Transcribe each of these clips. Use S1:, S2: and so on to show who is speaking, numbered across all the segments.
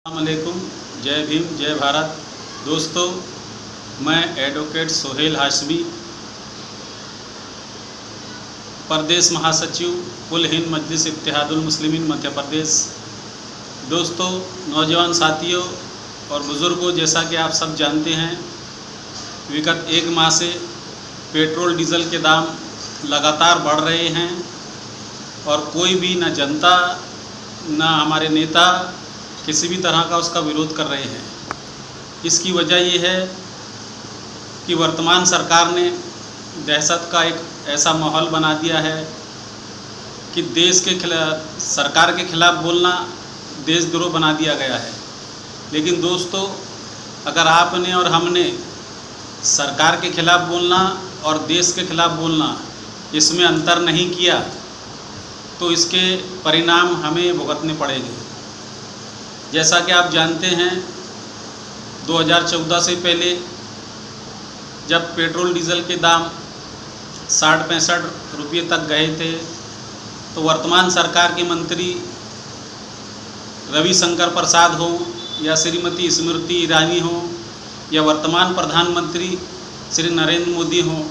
S1: अस्सलामुअलैकुम, जय भीम, जय भारत। दोस्तों, मैं एडवोकेट सोहेल हाशमी, प्रदेश महासचिव कुल हिंद मजलिस इत्तेहादुल मुस्लिमीन मध्य प्रदेश। दोस्तों, नौजवान साथियों और बुज़ुर्गों, जैसा कि आप सब जानते हैं, विगत एक माह से पेट्रोल डीजल के दाम लगातार बढ़ रहे हैं और कोई भी न जनता न हमारे नेता किसी भी तरह का उसका विरोध कर रहे हैं। इसकी वजह ये है कि वर्तमान सरकार ने दहशत का एक ऐसा माहौल बना दिया है कि देश के खिलाफ, सरकार के खिलाफ बोलना देशद्रोह बना दिया गया है। लेकिन दोस्तों, अगर आपने और हमने सरकार के खिलाफ बोलना और देश के खिलाफ बोलना इसमें अंतर नहीं किया तो इसके परिणाम हमें भुगतने पड़ेंगे। जैसा कि आप जानते हैं, 2014 से पहले जब पेट्रोल डीजल के दाम 60-65 रुपये तक गए थे तो वर्तमान सरकार के मंत्री रविशंकर प्रसाद हों या श्रीमती स्मृति ईरानी हों या वर्तमान प्रधानमंत्री श्री नरेंद्र मोदी हों,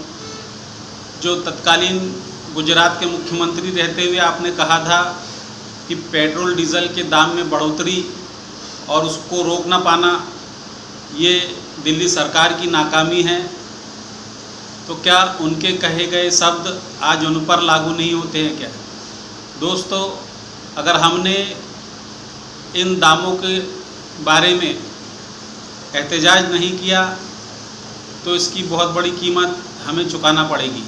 S1: जो तत्कालीन गुजरात के मुख्यमंत्री रहते हुए आपने कहा था कि पेट्रोल डीजल के दाम में बढ़ोतरी और उसको रोक ना पाना ये दिल्ली सरकार की नाकामी है। तो क्या उनके कहे गए शब्द आज उन पर लागू नहीं होते हैं क्या? दोस्तों, अगर हमने इन दामों के बारे में एहतजाज नहीं किया तो इसकी बहुत बड़ी कीमत हमें चुकाना पड़ेगी।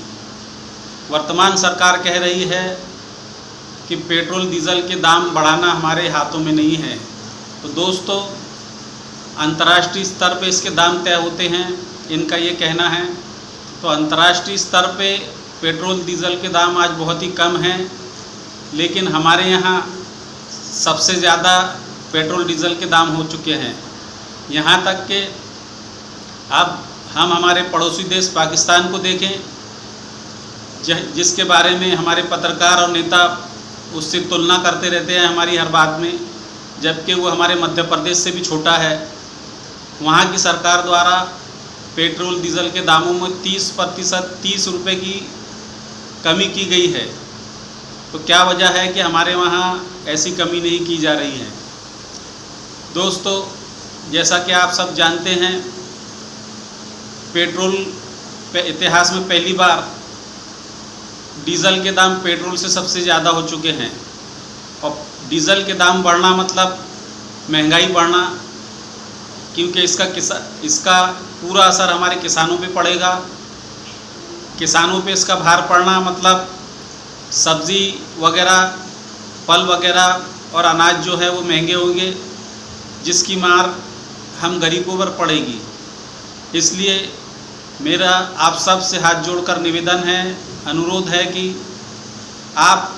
S1: वर्तमान सरकार कह रही है कि पेट्रोल डीजल के दाम बढ़ाना हमारे हाथों में नहीं है। तो दोस्तों, अंतर्राष्ट्रीय स्तर पे इसके दाम तय होते हैं, इनका ये कहना है। तो अंतर्राष्ट्रीय स्तर पे पेट्रोल डीजल के दाम आज बहुत ही कम हैं, लेकिन हमारे यहाँ सबसे ज़्यादा पेट्रोल डीजल के दाम हो चुके हैं। यहाँ तक कि अब हम हमारे पड़ोसी देश पाकिस्तान को देखें, जिसके बारे में हमारे पत्रकार और नेता उससे तुलना करते रहते हैं हमारी हर बात में, जबकि वो हमारे मध्य प्रदेश से भी छोटा है। वहाँ की सरकार द्वारा पेट्रोल डीजल के दामों में 30% 30 रुपये की कमी की गई है। तो क्या वजह है कि हमारे वहाँ ऐसी कमी नहीं की जा रही है? दोस्तों, जैसा कि आप सब जानते हैं, पेट्रोल पे इतिहास में पहली बार डीजल के दाम पेट्रोल से सबसे ज़्यादा हो चुके हैं। और डीजल के दाम बढ़ना मतलब महंगाई बढ़ना, क्योंकि इसका पूरा असर हमारे किसानों पे पड़ेगा। किसानों पे इसका भार पड़ना मतलब सब्ज़ी वगैरह, फल वगैरह और अनाज जो है वो महंगे होंगे, जिसकी मार हम गरीबों पर पड़ेगी। इसलिए मेरा आप सब से हाथ जोड़कर निवेदन है, अनुरोध है कि आप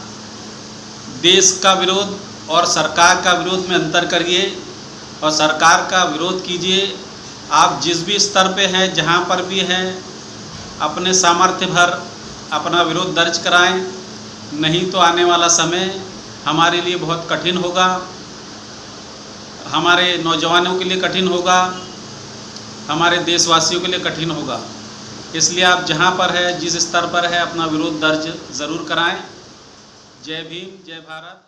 S1: देश का विरोध और सरकार का विरोध में अंतर करिए और सरकार का विरोध कीजिए। आप जिस भी स्तर पे हैं, जहाँ पर भी हैं, अपने सामर्थ्य भर अपना विरोध दर्ज कराएं, नहीं तो आने वाला समय हमारे लिए बहुत कठिन होगा, हमारे नौजवानों के लिए कठिन होगा, हमारे देशवासियों के लिए कठिन होगा। इसलिए आप जहाँ पर है, जिस स्तर पर है, अपना विरोध दर्ज ज़रूर कराएं। जय भीम, जय भारत।